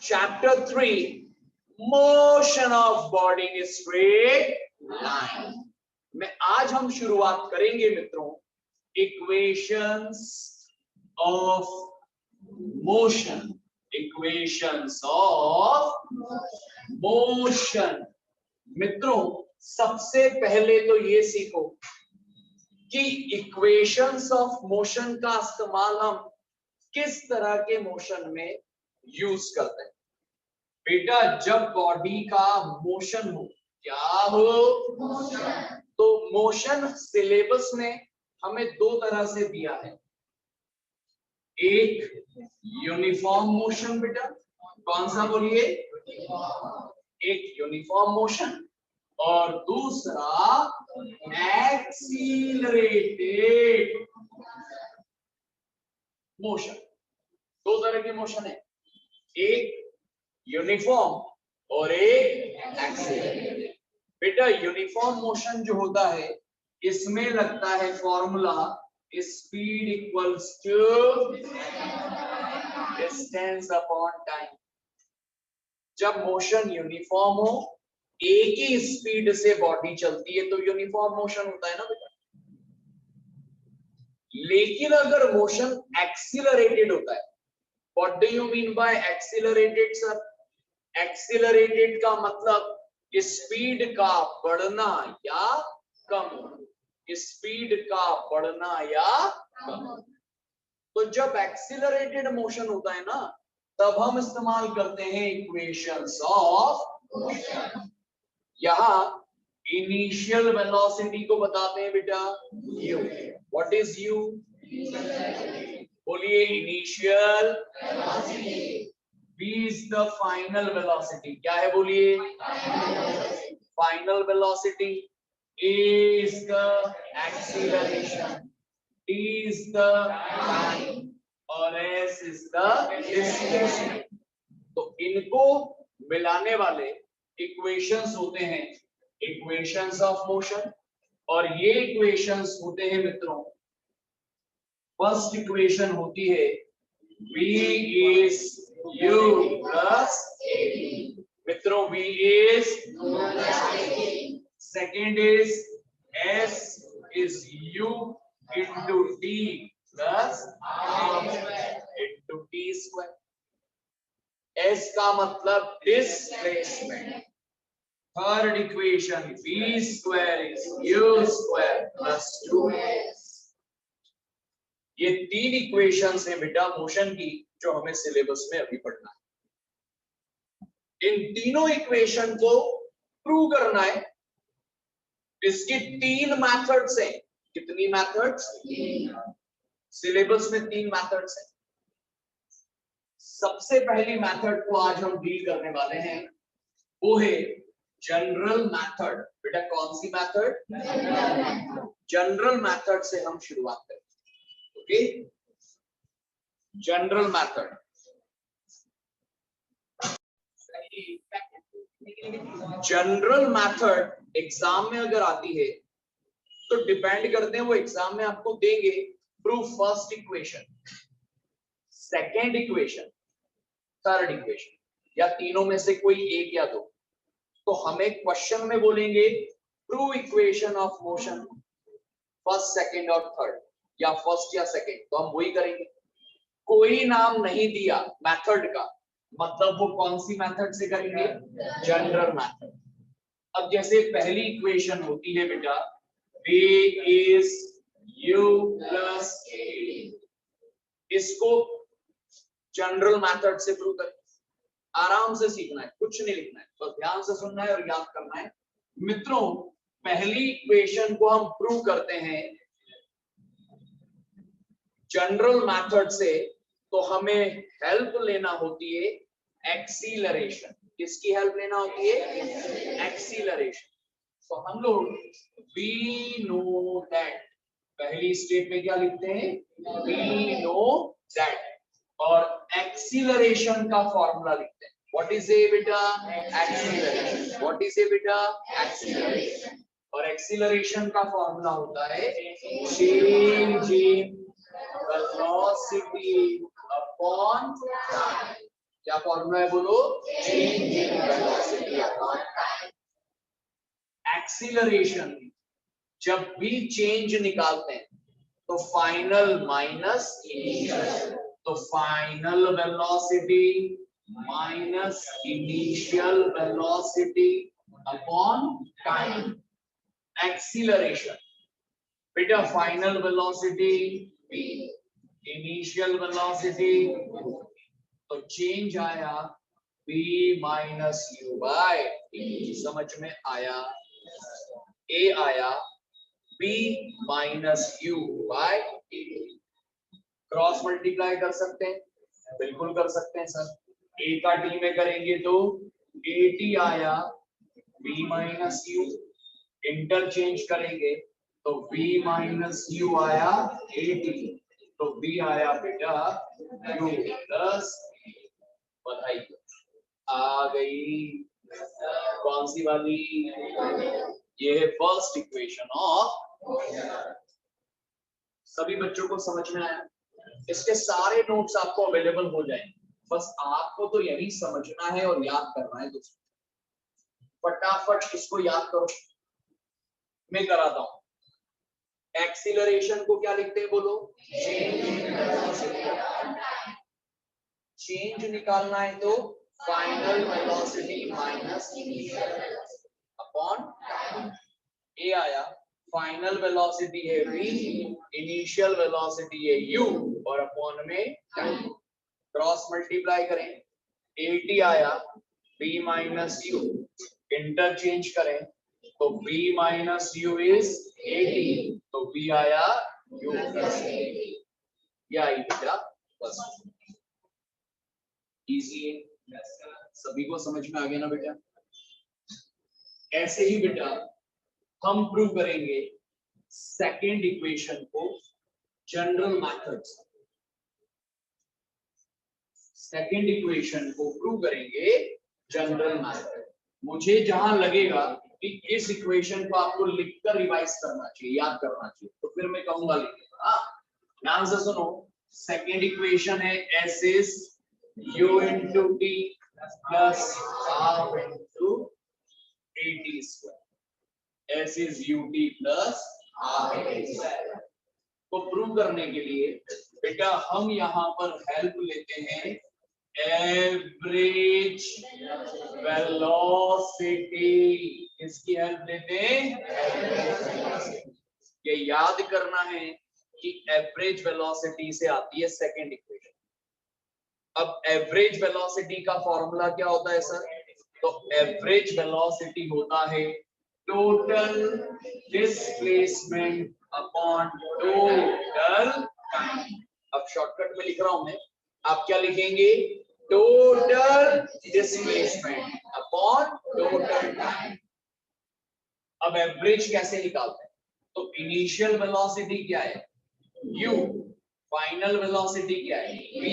Chapter 3, motion of body in straight line. में आज हम शुरुआत करेंगे मित्रों equations of motion. Equations of motion. मित्रों सबसे पहले तो ये सीखो कि इक्वेशंस ऑफ मोशन का इस्तेमाल हम किस तरह के मोशन में यूज करते हैं. बेटा जब बॉडी का मोशन हो, क्या हो? मोशन. तो मोशन सिलेबस में हमें दो तरह से दिया है. एक यूनिफॉर्म मोशन. बेटा कौन सा बोलिए? एक यूनिफॉर्म मोशन और दूसरा एक्सीलरेटेड मोशन. दो तरह के मोशन है, एक यूनिफॉर्म और एक एक्सीलरेटेड. बेटा यूनिफॉर्म मोशन जो होता है इसमें लगता है formula speed equals to distance upon time. जब मोशन यूनिफॉर्म हो, एक ही स्पीड से बॉडी चलती है तो यूनिफॉर्म मोशन होता है ना बेटा. लेकिन अगर मोशन एक्सीलरेटेड होता है, what do you mean bye accelerated sir? Accelerated का मतलब स्पीड का बढ़ना या कम. स्पीड का बढ़ना या कम. तो जब एक्सीलरेटेड मोशन होता है ना तब हम इस्तेमाल करते हैं इक्वेशंस ऑफ मोशन. यहाँ इनिशियल वेलोसिटी को बताते हैं बेटा u. What is u? बोलिए initial velocity. v is the final velocity. क्या है बोलिए? Final velocity. a is the acceleration, t is the time और s is the distance. तो इनको मिलाने वाले इक्वेशंस होते हैं इक्वेशंस ऑफ मोशन. और ये इक्वेशंस होते हैं मित्रों, फर्स्ट इक्वेशन होती है v is u plus at. मित्रों v is second is s is u into t plus r into t square. s का मतलब displacement. Third equation v square is u square plus 2s. ये तीन equations है बेटा motion की जो हमें सिलेबस में अभी पढ़ना है. इन तीनों इक्वेशन को प्रूव करना है. इसकी तीन मेथड्स हैं. कितनी मेथड्स? सिलेबस में तीन मेथड्स हैं. सबसे पहली मेथड को आज हम डील करने वाले हैं, वो है जनरल मेथड. बेटा कौन सी मेथड? जनरल मेथड से हम शुरुआत करें. Okay, general method. General method exam में अगर आती है तो डिपेंड करते हैं वो एग्जाम में आपको देंगे proof first equation, second equation, third equation या तीनों में से कोई एक या दो. तो हमें क्वेश्चन में बोलेंगे prove equation of motion first, second और थर्ड या फर्स्ट या सेकेंड. तो हम वही करेंगे. कोई नाम नहीं दिया मेथड का, मतलब वो कौन सी मेथड से करेंगे? General method. अब जैसे पहली इक्वेशन होती है बेटा v is u plus at. इसको जनरल मेथड से प्रूव करें. आराम से सीखना है, कुछ नहीं लिखना है, बस ध्यान से सुनना है और याद करना है. मित्रों पहली इक्वेशन को हम प्रूव करते हैं जनरल मेथड से, तो हमें हेल्प लेना होती है एक्सीलरेशन. किसकी हेल्प लेना होती है? एक्सीलरेशन. तो हम लोग वी नो दैट, पहली स्टेप में क्या लिखते हैं? We know that. और एक्सीलरेशन का फॉर्मूला लिखते हैं. व्हाट इज ए बेटा? एक्सीलरेशन. व्हाट इज ए बेटा? एक्सीलरेशन. और एक्सीलरेशन का फॉर्मूला होता है change in velocity upon upon time. क्या फॉर्मूला है बोलो? Change in velocity upon time. Acceleration जब भी चेंज निकालते हैं तो फाइनल माइनस इनिशियल, तो final velocity minus initial velocity upon time. Acceleration बेटा final velocity v, initial velocity, तो चेंज आया v minus u by t. समझ में आया? a आया b minus u by t. Cross multiply कर सकते हैं? बिल्कुल कर सकते हैं सर। a का t में करेंगे तो at आया b माइनस यू, इंटरचेंज करेंगे तो v माइनस यू आया at, तो v आया बेटा u प्लस, बधाई आ गई। कौन सी वाली? ये है फर्स्ट इक्वेशन ऑफ। सभी बच्चों को समझ में आया? इसके सारे नोट्स आपको अवेलेबल हो जाएंगे, बस आपको तो यही समझना है और याद करना है दोस्तों। फटाफट इसको याद करो, मैं कराता हूं। एक्सीलरेशन को क्या लिखते हैं बोलो? चेंज निकालना है तो final velocity minus initial upon time. A आया फाइनल वेलोसिटी है v, इनिशियल वेलोसिटी है u और अपॉन में टाइम। क्रॉस मल्टीप्लाई करें, at आया v माइनस यू, इंटरचेंज करें तो v माइनस यू इज 80, तो v आया u प्लस 80। यह आई बेटा बस। इजी है, सभी को समझ में आ गया ना बेटा? ऐसे ही बेटा हम प्रूव करेंगे सेकेंड इक्वेशन को जनरल मेथड से। सेकेंड इक्वेशन को प्रूव करेंगे जनरल मेथड। मुझे जहां लगेगा कि इस इक्वेशन को आपको लिखकर रिवाइज करना चाहिए, याद करना चाहिए, तो फिर मैं कहूंगा लिखिएगा। हाँ, ध्यान से सुनो। सेकेंड इक्वेशन है s is u into T plus half into at square. s is ut plus half at square को प्रूव करने के लिए बेटा हम यहाँ पर हेल्प लेते हैं एवरेज वेलोसिटी। इसकी हेल्प लेते हैं। ये याद करना है कि एवरेज वेलोसिटी से आती है सेकेंड इक्वेशन। अब एवरेज वेलोसिटी का फॉर्मूला क्या होता है सर? तो एवरेज वेलोसिटी होता है total displacement upon total time. अब शॉर्टकट में लिख रहा हूं मैं, आप क्या लिखेंगे? Total displacement upon total time. अब एवरेज कैसे निकालते हैं? तो इनिशियल वेलोसिटी क्या है? u, फाइनल वेलोसिटी क्या है? v,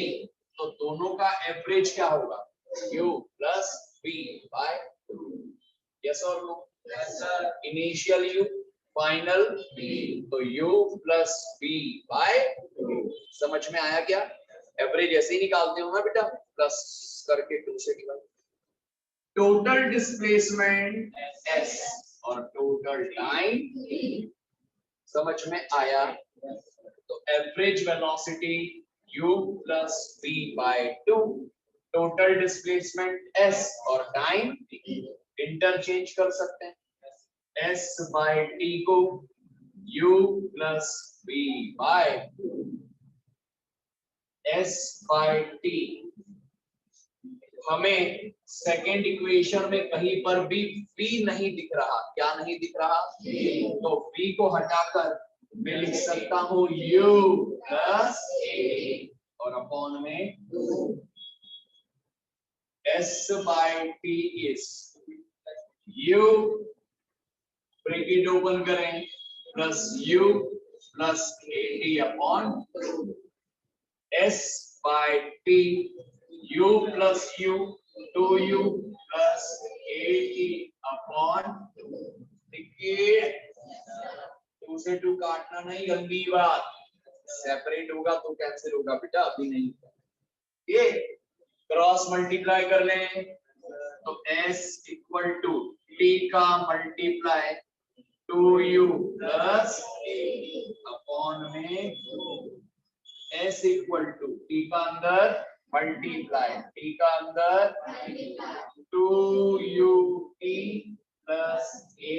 तो दोनों का एवरेज क्या होगा? u plus v by 2। Yes और no? Yes sir. Initial u, final v, तो u प्लस v बाय 2। समझ में आया क्या? एवरेज ऐसे ही निकालते हो ना बेटा, प्लस करके 2 से डिवाइड। टोटल डिस्प्लेसमेंट s और टोटल टाइम। समझ में आया? तो average velocity u plus v by 2, total displacement s और टाइम इंटरचेंज कर सकते हैं। s बाय t को u plus v by 2, s by t। हमें सेकेंड इक्वेशन में कहीं पर भी v नहीं दिख रहा। क्या नहीं दिख रहा? तो v को हटाकर मैं लिख सकता हूं u प्लस a और अपॉन में 2। s by t is u, bracket open करें, plus u plus at upon 2। s by t u plus u, 2u plus at upon 2। देखिए 2 से 2 काटना नहीं, गंदी बात। सेपरेट होगा तो कैंसिल होगा बेटा, अभी नहीं। ये क्रॉस मल्टीप्लाई कर लें तो s इक्वल टू t का मल्टीप्लाई 2u प्लस अपॉन में s इक्वल टू t का अंदर मल्टीप्लाई t का अंदर 2ut प्लस a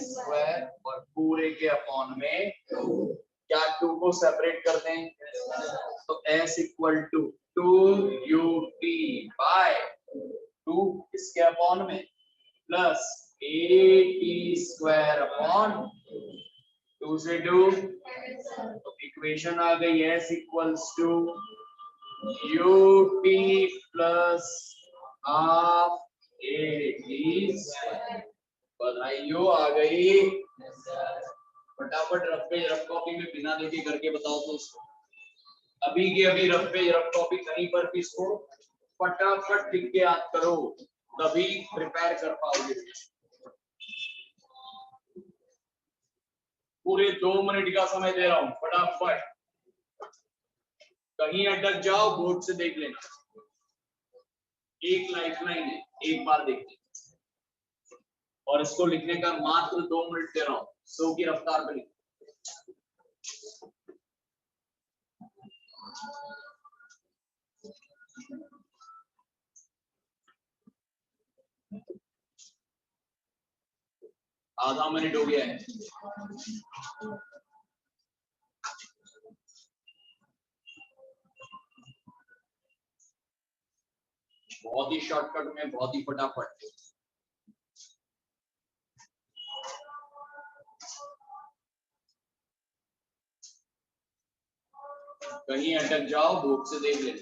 स्क्वायर और पूरे के अपॉन में क्या 2 को सेपरेट कर दें तो s equal to 2ut bye 2 इसके अपॉन में प्लस at स्क्वायर अपॉन 2 से 2 तो इक्वेशन आ गई s equals to ut plus half at बधाइयों आ गई। फटाफट रफ पेज रफ कॉपी में बिना देखे करके बताओ तो उसको अभी के अभी रफ पेज रफ कॉपी कहीं पर भी इसको फटाफट लिख के याद करो तभी प्रिपेयर कर पाओगे। पूरे 2 मिनट का समय दे रहा हूं फटाफट कहीं अटक जाओ बोर्ड से देख लेना एक लाइफलाइन है एक बार देखते और इसको लिखने का मात्र 2 मिनट दे रहा हूं 100 की रफ्तार पे लिख आधा मिनट हो गया है। बहुत ही शॉर्टकट में बहुत ही फटाफट कहीं अटक जाओ बुक से देख लेना।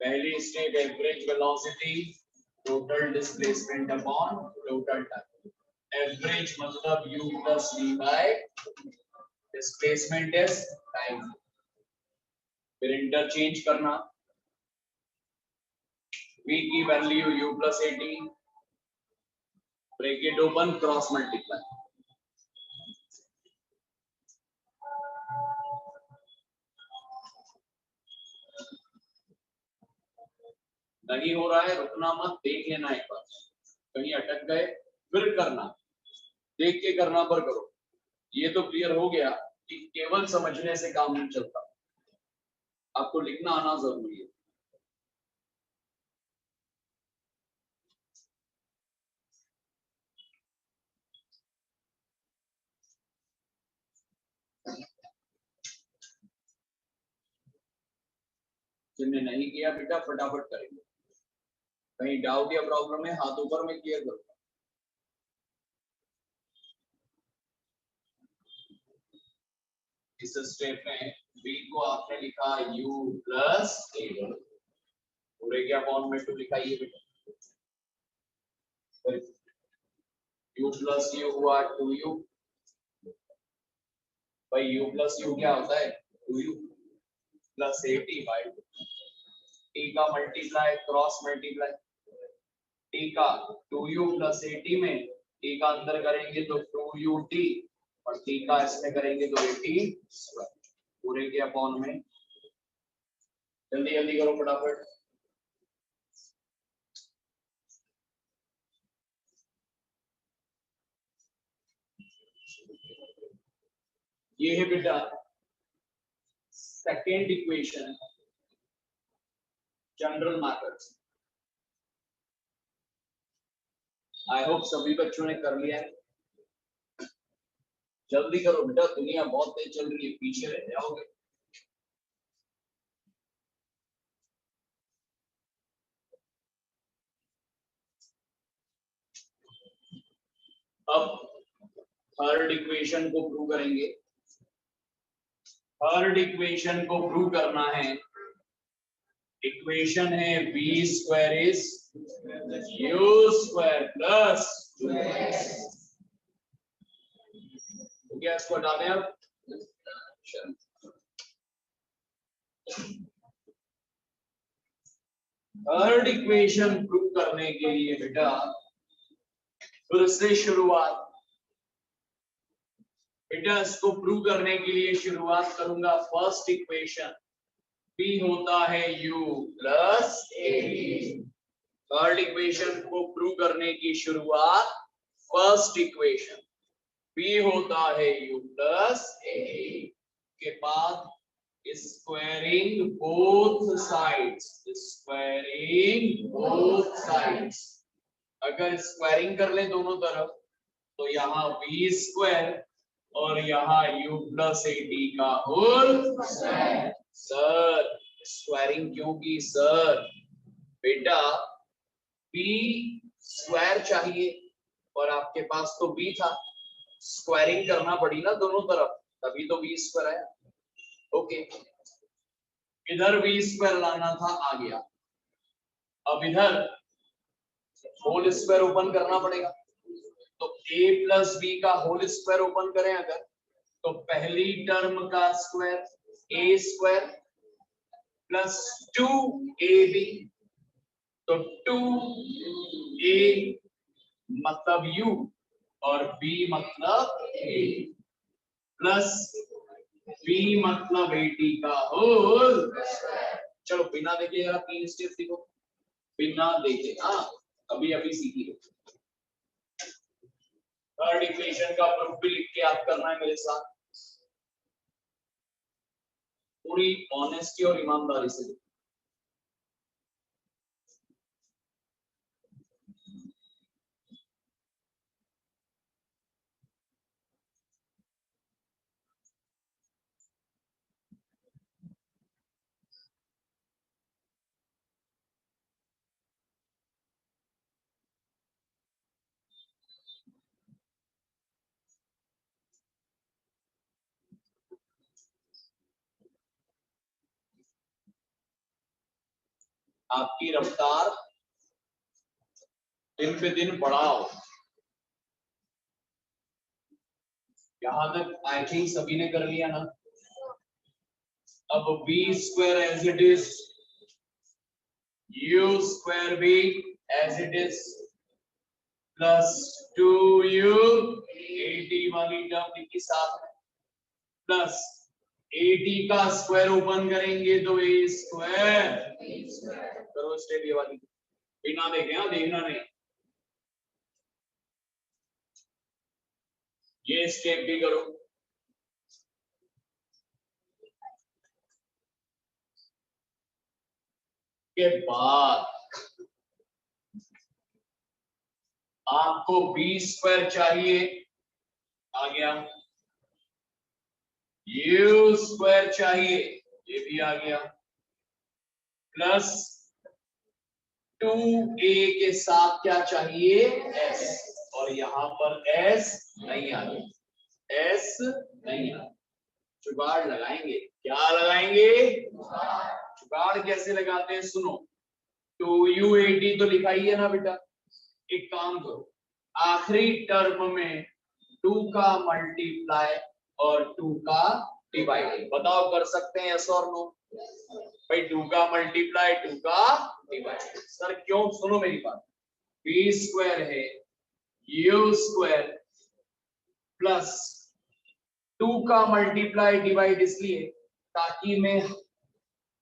पहली step average velocity total displacement upon total time. Average मतलब u plus v bye displacement is time. फिर इंटरचेंज करना v की value u plus 18 bracket open cross multiply नहीं हो रहा है रुकना मत देख लेना एक बार कहीं अटक गए फिर करना देख के करना पर करो। ये तो क्लियर हो गया कि केवल समझने से काम नहीं चलता आपको लिखना आना जरूरी है। जिन्हें नहीं किया बेटा फटाफट करेंगे कहीं डाउट या प्रॉब्लम है हाथ ऊपर में क्लियर करो। इस स्टेप में v को आपने लिखा u प्लस पूरे के अपॉन में 2 लिखा ये बेटा u प्लस u हुआ 2u भाई u प्लस u क्या होता है 2u प्लस 80 बाय t का मल्टीप्लाई क्रॉस मल्टीप्लाई t का 2u प्लस 80 में t का अंदर करेंगे तो 2ut और t का इसमें करेंगे तो 80 पूरे के अपॉन में जल्दी जल्दी करो फटाफट। ये है बेटा second equation general methods. I hope सभी बच्चों ने कर लिया है जल्दी करो बेटा दुनिया बहुत तेज चल रही है पीछे रह जाओगे। अब थर्ड इक्वेशन को प्रूव करेंगे। थर्ड इक्वेशन को प्रूव करना है इक्वेशन है v square is u square plus 2x तो क्या इसको हटा दें अब थर्ड इक्वेशन प्रूव करने के लिए बेटा फिर से शुरुआत बेटा इसको प्रूव करने के लिए शुरुआत करूंगा फर्स्ट इक्वेशन बी होता है u प्लस ए। थर्ड इक्वेशन को प्रूव करने की शुरुआत फर्स्ट इक्वेशन, बी होता है u प्लस ए के बाद squaring both sides, squaring both sides. अगर स्क्वायरिंग कर ले दोनों तरफ तो यहाँ v स्क्वायर और यहाँ u प्लस ए टी का होल स्क्वायर। सर स्क्वायरिंग क्यों की सर? बेटा b स्क्वायर चाहिए और आपके पास तो b था, स्क्वायरिंग करना पड़ी ना दोनों तरफ, तभी तो b स्क्वायर आया। ओके, इधर v स्क्वायर लाना था, आ गया। अब इधर होल स्क्वायर ओपन करना पड़ेगा, तो a प्लस बी का होल स्क्वायर ओपन करें अगर, तो पहली टर्म का square a square plus 2ab, तो 2a मतलब u और b मतलब a प्लस b मतलब at का होल। चलो बिना देखे जरा तीन स्टेप लिखो, बिना देखे। हाँ अभी अभी सीखी लो। थर्ड इक्वेशन का प्रूफ भी लिख के आप करना है मेरे साथ, पूरी ऑनेस्टी और ईमानदारी से। आपकी रफ्तार दिन पे दिन बढ़ाओ। यहां तक आई थिंक सभी ने कर लिया ना। अब b square as it is, u square भी as it is, plus 2u at वाली टर्म लिखी साथ में, प्लस at का स्क्वायर ओपन करेंगे तो a स्क्वायर। करो स्टेप ये वाली, बिना देखे, हाँ देखना नहीं। ये स्टेप भी करो। के बाद आपको b स्क्वायर चाहिए, आ गया। u स्क्वायर चाहिए, ये भी आ गया। प्लस 2a के साथ क्या चाहिए? s, और यहां पर s नहीं आ गया, s नहीं आ। जुगाड़ लगाएंगे, क्या लगाएंगे? जुगाड़ कैसे लगाते हैं सुनो। 2u80 तो लिखा ही है ना बेटा। एक काम करो, आखिरी टर्म में 2 का मल्टीप्लाई और 2 का डिवाइड, बताओ कर सकते हैं यस और नो? भाई 2 का मल्टीप्लाई 2 का डिवाइड। सर क्यों? सुनो मेरी बात। b स्क्वायर है u स्क्वायर प्लस 2 का मल्टीप्लाई डिवाइड इसलिए ताकि मैं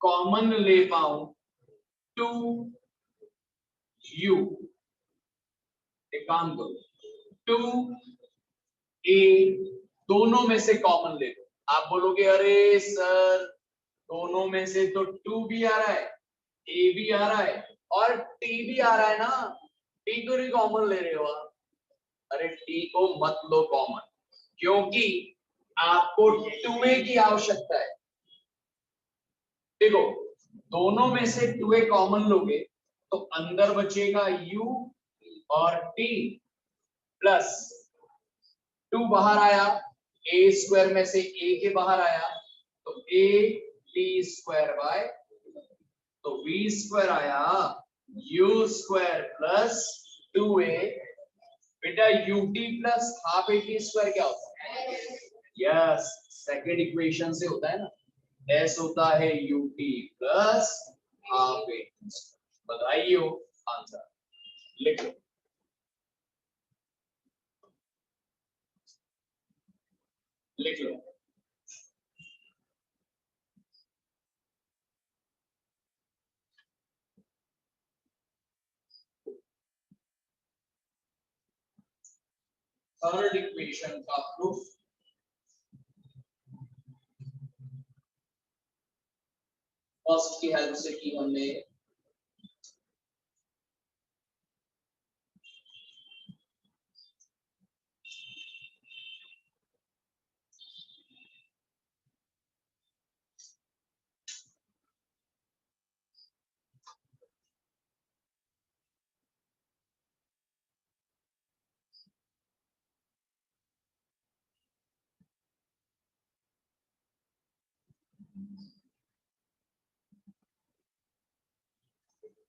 कॉमन ले पाऊं 2u। एक काम करो 2a दोनों में से कॉमन ले लो। आप बोलोगे अरे सर दोनों में से तो 2 भी आ रहा है, a भी आ रहा है और t भी आ रहा है ना, t को भी कॉमन ले रहे हो आप। अरे t को मत लो कॉमन, क्योंकि आपको 2a की आवश्यकता है। देखो दोनों में से 2a कॉमन लोगे तो अंदर बचेगा u और t, प्लस 2 बाहर आया, a स्क्वायर में से a के बाहर आया तो a t स्क्वायर बाय, तो v स्क्वायर आया u स्क्वायर प्लस 2a। बेटा ut plus half at square क्या होता है? यस, सेकेंड इक्वेशन से होता है ना, s होता है ut प्लस हाफ at। बताइए आंसर लिख लो। लिख लो थर्ड इक्वेशन का प्रूफ फर्स्ट की हेल्प से की हमने।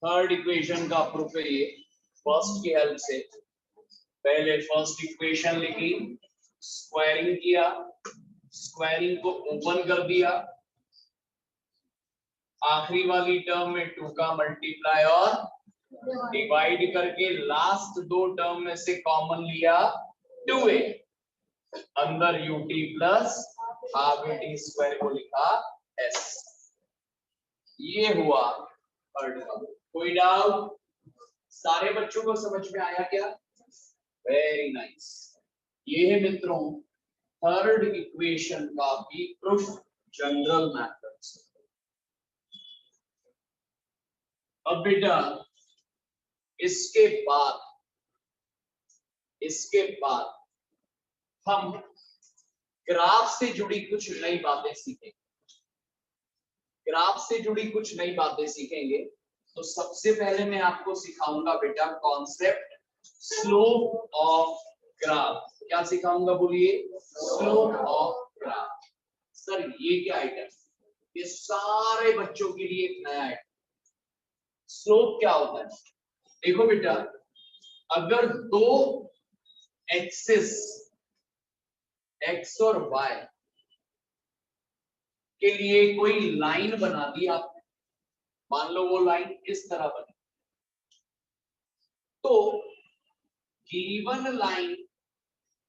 थर्ड इक्वेशन का प्रूफ है ये फर्स्ट की हेल्प से। पहले फर्स्ट इक्वेशन लिखी, स्क्वायरिंग किया, स्क्वायरिंग को ओपन कर दिया, आखिरी वाली टर्म में 2 का मल्टीप्लाई और डिवाइड करके लास्ट दो टर्म में से कॉमन लिया 2a, अंदर ut plus half T square को लिखा s। ये हुआ थर्ड का। कोई डाउट? सारे बच्चों को समझ में आया क्या? Very nice. ये है मित्रों थर्ड इक्वेशन का भी प्रूफ जनरल मेथड से। अब बेटा इसके बाद हम ग्राफ से जुड़ी कुछ नई बातें सीखेंगे। ग्राफ से जुड़ी कुछ नई बातें सीखेंगे। तो सबसे पहले मैं आपको सिखाऊंगा बेटा कॉन्सेप्ट स्लोप ऑफ ग्राफ। क्या सिखाऊंगा बोलिए? Slope of graph. सर ये क्या आइटम? ये सारे बच्चों के लिए एक नया आइटम। स्लोप क्या होता है? देखो बेटा, अगर दो एक्सिस एक्स और वाई के लिए कोई लाइन बना दी आपने, मान लो वो लाइन इस तरह बनी, तो गिवन लाइन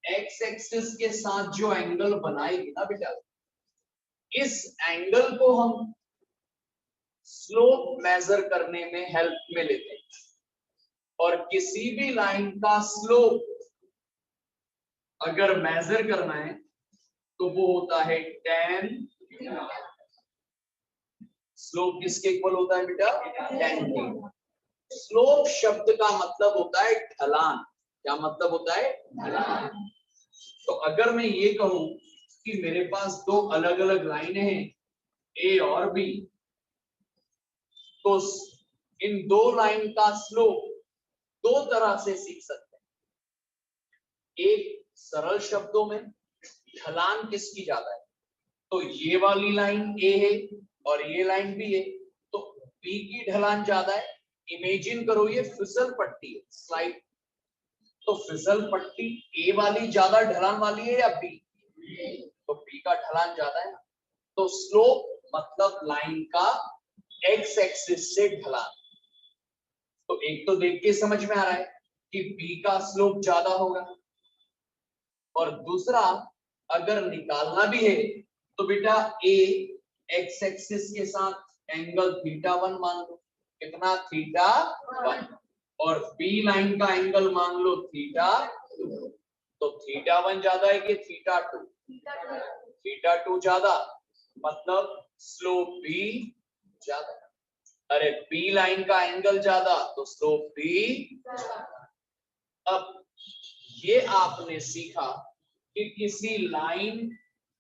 एक्स एक्सिस के साथ जो एंगल बनाएगी ना बेटा, इस एंगल को हम स्लोप मेजर करने में हेल्प में लेते हैं। और किसी भी लाइन का स्लोप अगर मेजर करना है तो वो होता है tan। स्लोप किसके इक्वल होता है बेटा? tan theta. स्लोप शब्द का मतलब होता है ढलान। क्या मतलब होता है? ढलान। तो अगर मैं ये कहूं कि मेरे पास दो अलग अलग लाइनें हैं ए और बी, तो इन दो लाइन का स्लोप दो तरह से सीख सकते हैं। एक सरल शब्दों में ढलान किसकी ज्यादा है, तो ये वाली लाइन ए है और ये लाइन बी है, तो बी की ढलान ज्यादा है। इमेजिन करो ये फिसल पट्टी है, स्लाइड। तो फिसल पट्टी ए वाली ज्यादा ढलान वाली है या बी? तो बी का ढलान ज्यादा है ना। तो स्लोप मतलब लाइन का एक्स एक्सिस से ढलान। तो एक तो देख के समझ में आ रहा है कि बी का स्लोप ज्यादा होगा, और दूसरा अगर निकालना भी है तो बेटा ए एक्स एक्सिस के साथ एंगल θ1 मान लो। कितना? θ1। और बी लाइन का एंगल मान लो θ2। तो θ1 ज्यादा है कि θ2? θ2 ज्यादा, मतलब स्लोप भी ज्यादा। अरे बी लाइन का एंगल ज्यादा तो स्लोप भी ज्यादा। अब ये आपने सीखा कि किसी लाइन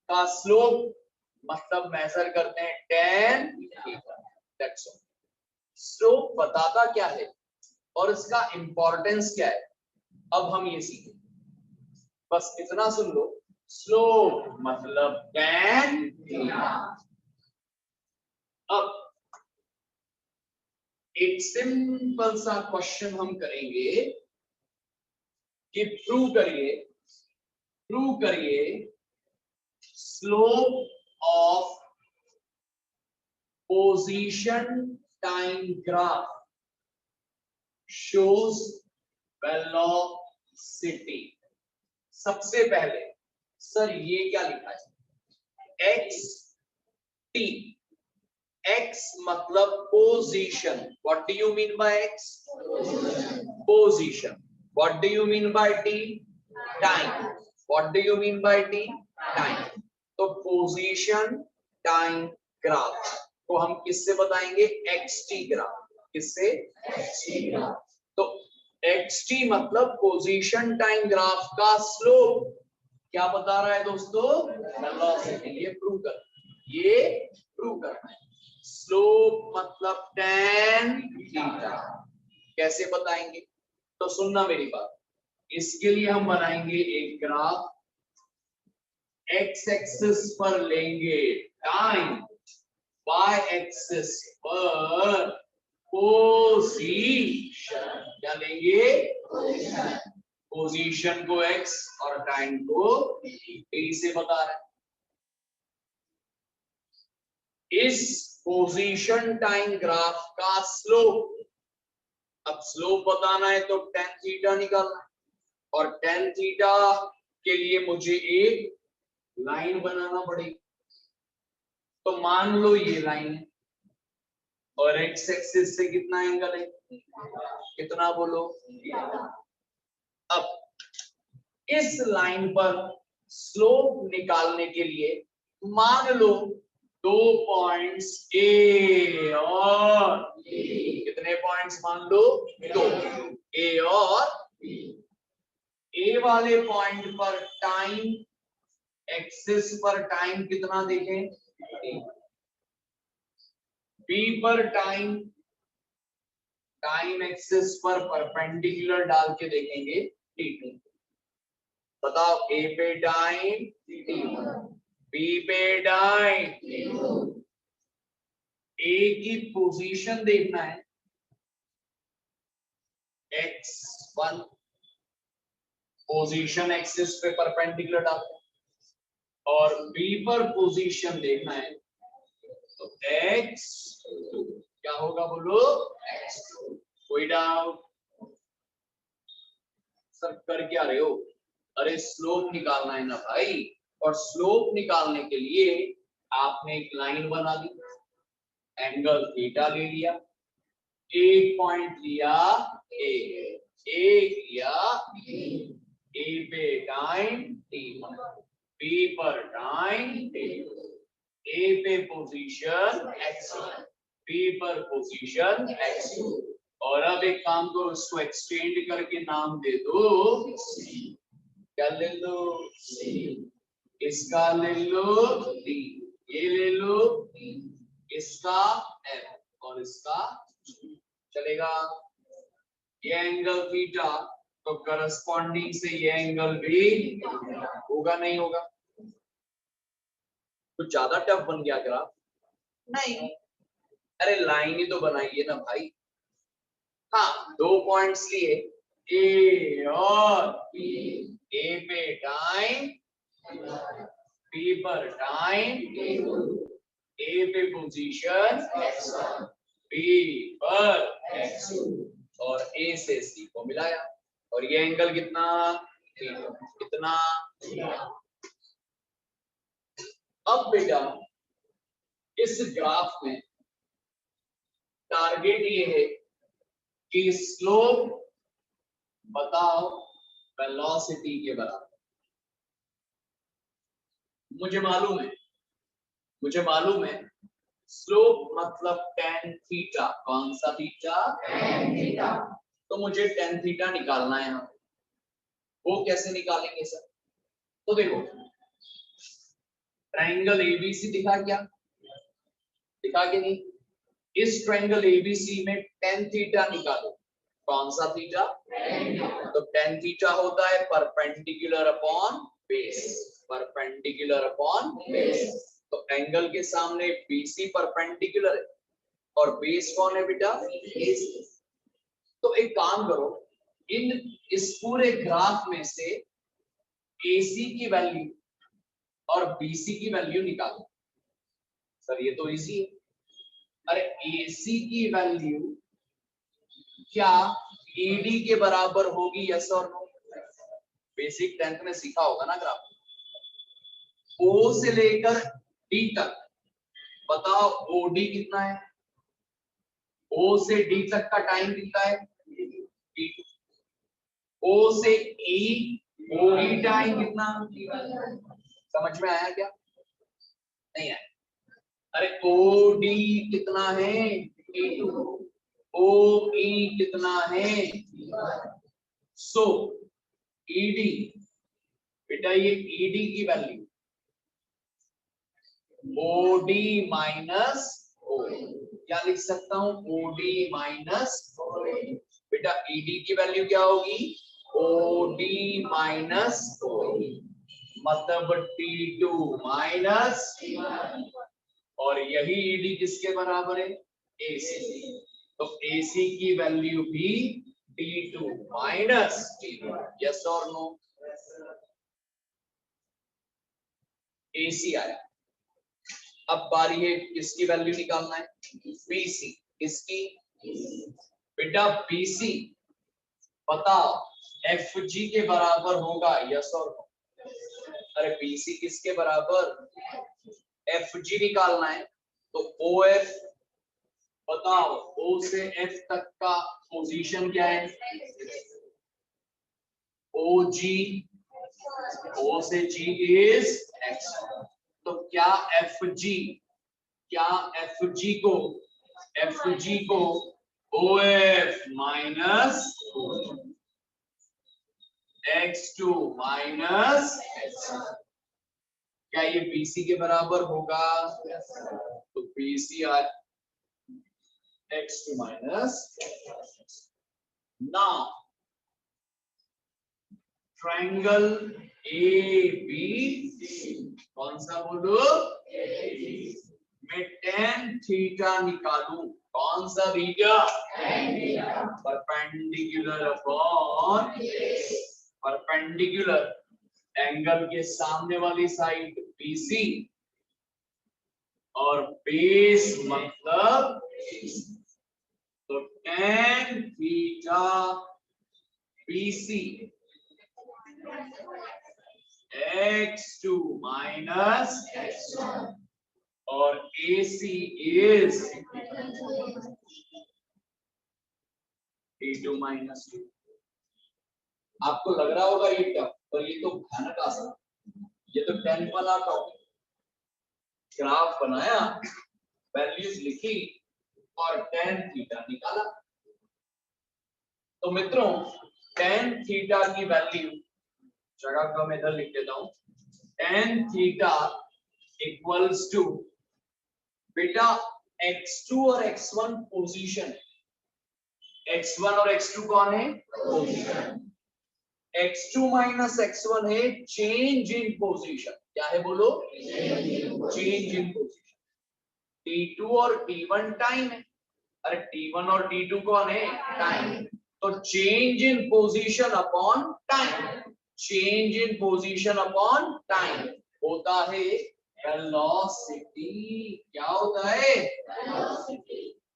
का स्लोप मतलब मेजर करते हैं tan theta. That's all. Slope बताता क्या है और इसका इंपॉर्टेंस क्या है, अब हम ये सीखें। बस इतना सुन लो, स्लोप मतलब tan थीटा। अब एक सिंपल सा क्वेश्चन हम करेंगे कि प्रूव करिए slope of position time graph shows velocity. सबसे पहले सर ये क्या लिखा है? X T. एक्स मतलब position. What do you mean by X? Position. What do you mean by T? Time. What do you mean by T? Time. तो position time graph को हम किससे बताएंगे? XT graph. किससे? XT graph. तो XT मतलब position time graph का slope क्या बता रहा है दोस्तों? वेलोसिटी। ये प्रूव करना है। स्लोप मतलब tan थीटा। कैसे बताएंगे? तो सुनना मेरी बात। इसके लिए हम बनाएंगे एक ग्राफ। एक्स एक्सिस पर लेंगे टाइम, वाई एक्सिस पर पोजीशन। क्या लेंगे? पोजीशन को x और टाइम को t से बता रहे हैं। इस पोजीशन टाइम ग्राफ का स्लोप, अब स्लोप बताना है तो tan थीटा निकालना है, और tan थीटा के लिए मुझे एक लाइन बनाना पड़ेगी। तो मान लो ये लाइन है और x एक्सिस से कितना एंगल है? कितना बोलो? अब इस लाइन पर स्लोप निकालने के लिए मान लो दो पॉइंट्स ए और बी। कितने पॉइंट्स मान लो? दो, ए और बी। ए वाले पॉइंट पर टाइम एक्सिस पर टाइम कितना देखें? बी पर टाइम एक्सिस पर परपेंडिकुलर डाल के देखेंगे t2। बताओ, ए पे टाइम t1, बी पे टाइम। ए की पोजीशन देखना है x1, पोजीशन एक्सिस पे परपेंडिकुलर डालते हैं, और बी पर पोजीशन देखना है तो x2। क्या होगा बोलो? x2। कोई डाउट? सर कर क्या रहे हो? अरे स्लोप निकालना है ना भाई, और स्लोप निकालने के लिए आपने एक लाइन बना दी, एंगल थीटा ले लिया, एक पॉइंट लिया ए, एक लिया ए पे टाइम t1, बी पर टाइम t2, ए पे पोजीशन x1, बी पर पोजीशन x2। और अब एक काम करो, इसको एक्सटेंड करके नाम दे दो C। क्या ले लो? C। इसका ले लो D, ये ले लो D, इसका F और इसका G। चलेगा? ये एंगल थीटा, तो करस्पॉन्डिंग से ये एंगल भी होगा, नहीं होगा? तो ज्यादा टफ बन गया ग्राफ? नहीं, अरे लाइन ही तो बनाइए ना भाई। हाँ, दो पॉइंट्स लिए, ए और बी। ए पे टाइम, बी पर टाइम, ए पे पोजीशन x1, बी पर x2, और ए से सी को मिलाया, और ये एंगल कितना? कितना? अब बेटा इस ग्राफ में टारगेट ये है कि स्लोप बताओ वेलोसिटी के बराबर। मुझे मालूम है स्लोप मतलब tan थीटा। कौन सा थीटा? tan theta. तो मुझे tan थीटा निकालना है यहाँ। वो कैसे निकालेंगे सर? तो देखो, ट्रायंगल एबीसी दिखा क्या? दिखा के नहीं? इस ट्रायंगल एबीसी में tan थीटा निकालो। कौन सा थीटा? तो tan थीटा होता है perpendicular upon base. Perpendicular upon base. तो एंगल के सामने BC परपेंडिकुलर है, और बेस कौन है बेटा? AC। तो एक काम करो, इस पूरे ग्राफ में से AC की वैल्यू और BC की वैल्यू निकालो। सर ये तो इजी है। अरे AC की वैल्यू क्या ED के बराबर होगी? यस और नो? बेसिक 10th में सीखा होगा ना ग्राफ। O से लेकर D तक बताओ OD कितना है? O से D तक का टाइम कितना है? O से E ओडी टाइम कितना, समझ में आया क्या? नहीं आया? अरे ओडी कितना है, T2, ओई कितना है, सो ईडी, बेटा ये ईडी की वैल्यू ओडी माइनस ओ, क्या लिख सकता हूं, ओडी माइनस, बेटा ईडी की वैल्यू क्या होगी, ओडी माइनस ओ, मतलब T2 माइनस, और यही ईडी किसके बराबर है, एसी, तो एसी की वैल्यू भी T2 माइनस T1, यस और नो? एसी आया। अब बारी है किसकी वैल्यू निकालना है, बीसी, किसकी, बेटा बीसी बताओ एफजी के बराबर होगा, यस और नो? अरे बीसी किसके बराबर, एफजी निकालना है, तो ओएफ बताओ, ओ से एफ तक का पोजीशन क्या है, ओजी, ओ से जी इज एक्स, तो क्या एफजी, क्या एफजी को of minus x2 minus x, क्या ये बीसी के बराबर होगा, तो BC R x2 minus. Now triangle ABC, कौन सा बोलो, मैं tan थीटा निकालूं, कौन सा भैया, परपेंडिकुलर अपॉन परपेंडिकुलर, एंगल के सामने वाली साइड BC और बेस मतलब, तो tan theta BC x2 minus x1 और AC इज T2 माइनस 2। आपको लग रहा होगा ये टफ, पर ये तो भयानक आसान, ये तो 10 वाला टॉपिक, ग्राफ बनाया, वैल्यूज लिखी और tan थीटा निकाला। तो मित्रों tan थीटा की वैल्यू, जगह को मैं इधर लिख देता हूं, tan थीटा इक्वल्स टू, बेटा x2 और x1 पोजीशन, x1 और x2 कौन है, पोजीशन, x2 माइनस x1 है चेंज इन पोजीशन, क्या है बोलो, चेंज इन पोजीशन, T2 और T1 टाइम है, अरे T1 और T2 कौन है, टाइम, तो change in position upon time, change in position upon time होता है वेलोसिटी, क्या होता है,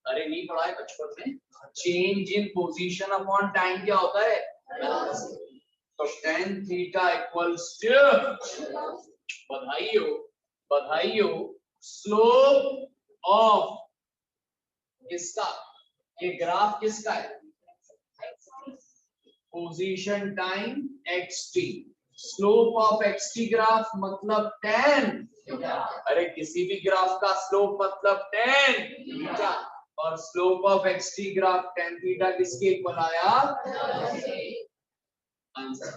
अरे नहीं पढ़ा है बचपन में, change in position upon time क्या होता है, वेलोसिटी। तो tan थीटा इक्वल्स टू, बधाई हो, स्लोप ऑफ किसका, ये ग्राफ किसका है, position time xt, slope of xt graph मतलब tan, अरे किसी भी ग्राफ का स्लोप मतलब tan थीटा, और slope of xt graph tan theta किसके इक्वल आया, आंसर।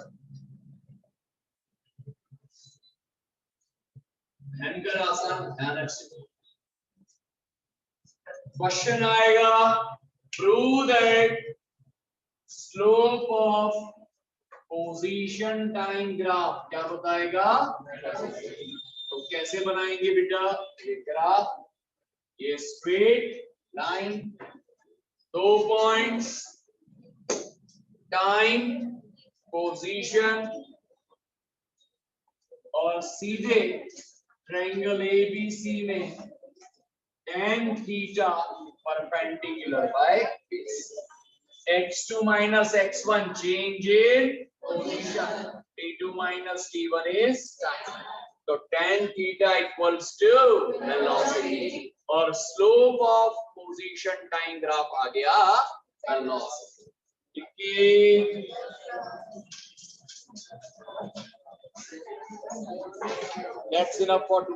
भयंकर आसान, ध्यान से क्वेश्चन आएगा, prove that slope of position time graph, क्या बताएगा, तो कैसे बनाएंगे बेटा, ये ग्राफ, ये straight line, 2 points, time, position, और सीधे ट्रायंगल ABC में tan theta perpendicular by x2 minus x1 change in position, T2 minus T1 is time, तो tan theta equals to velocity और slope of position time graph आ गया velocity। That's enough for